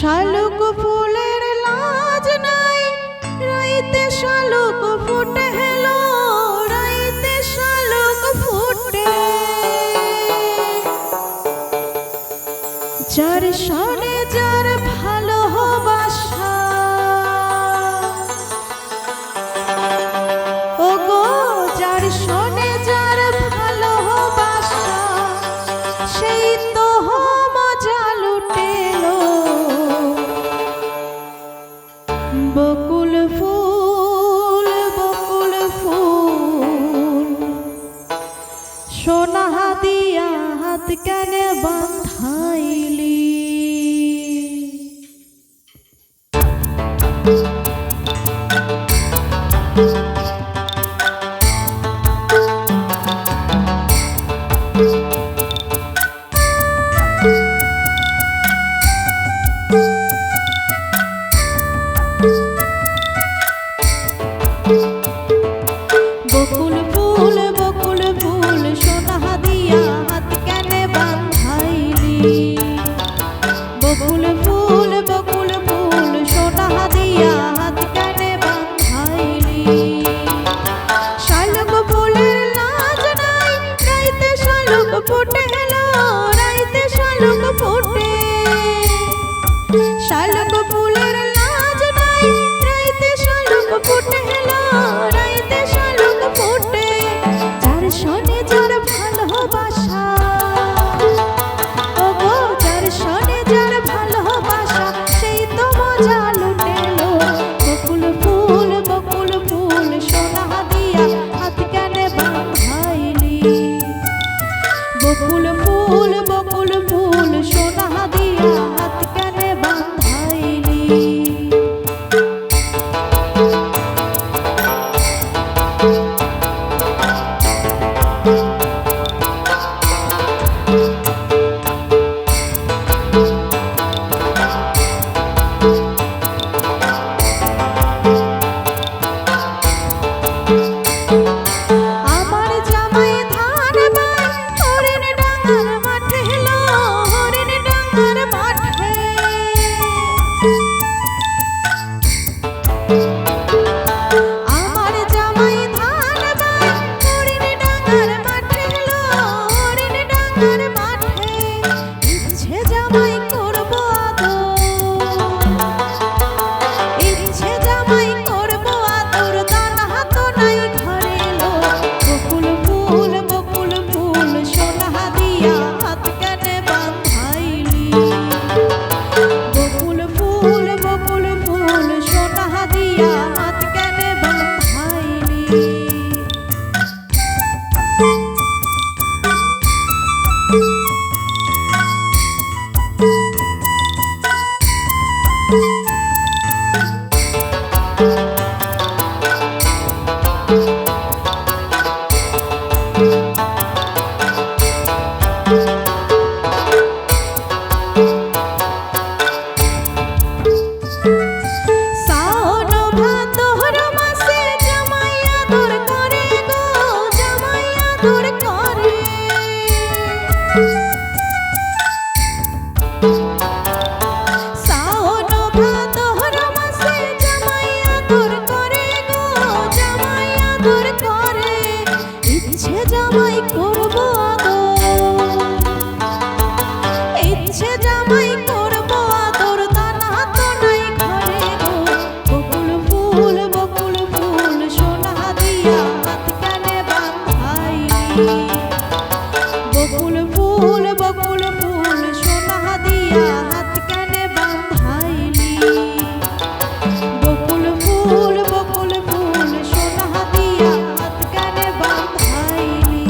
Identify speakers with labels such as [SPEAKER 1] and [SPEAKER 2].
[SPEAKER 1] শালুক ফুলের লাজ নাই, রাইতে শালুক ফুটে হেলো, রাইতে শালুক ফুটে। যার সনে যার ভালোবাসা, ও গো যার সনে যার ভালোবাসা, সেই তো মজা লুটেলো। বকুল ফুল বকুল ফুল, সোনা দিয়া হাত কেন বাঁধাইলি? বকুল ফুল বকুল ফুল, সোনা দিয়া হাত কেন বাঁধাইলি? বকুল ফুল বকুল ফুল, সোনা দিয়া হাত কেন বাঁধাইলি? শালুক ফুলের লাজ নাই, রাইতে শালুক ফুটে হেলো, রাইতে শালুক ফুটে। শালুক ফুলের লাজ নাই, রাইতে শালুক ফুটে হেলো, রাইতে শালুক ফুটে। যার সনে যার ভালোবাসা, ও গো যার সনে যার ভালোবাসা, সেই তো মজা লুটেলো। বকুল ফুল বকুল ফুল, সোনা দিয়া হাত কেন বাঁধাইলি? বকুল ফুল বকুল ফুল, সোনা দিয়া হাত কেন বাঁধাইলি? আমার জামাই ধান বাই, হরিণ ডাঙ্গার মাঠে হেলো, হরিণ ডাঙ্গার মাঠে। আমার জামাই ধান বাই, হরিণ ডাঙ্গার মাঠে হেলো, হরিণ ডাঙ্গার মাঠে। ইচ্ছে জামাই করব আদর, ইচ্ছে জামাই করব আদর, দানা হাত নাই ঘরে এলো। বকুল ফুল বকুল ফুল, সোনা দিয়া হাত কেন বাঁধাইলি? বকুল ফুল বকুল ফুল, সোনা দিয়া হাত কেন বাঁধাইলি? শ্রাবণ ভাদর মাসে জামাই আদর করে গো, জামাই আদর করে। শ্রাবণ ভাদর মাসে জামাই আদর করে গো, জামাই আদর করে। ইচ্ছে জামাই করব আদর, ইচ্ছে জামাই করব আদর, দানা তো নাই ঘরে গো। বকুল ফুল বকুল ফুল, সোনা দিয়া হাত কেন বাঁধাইলি? বকুল ফুল বকুল ফুল, সোনা দিয়া হাত কেন বাঁধাইলি? বকুল ফুল বকুল ফুল, সোনা দিয়া হাত কেন বাঁধাইলি?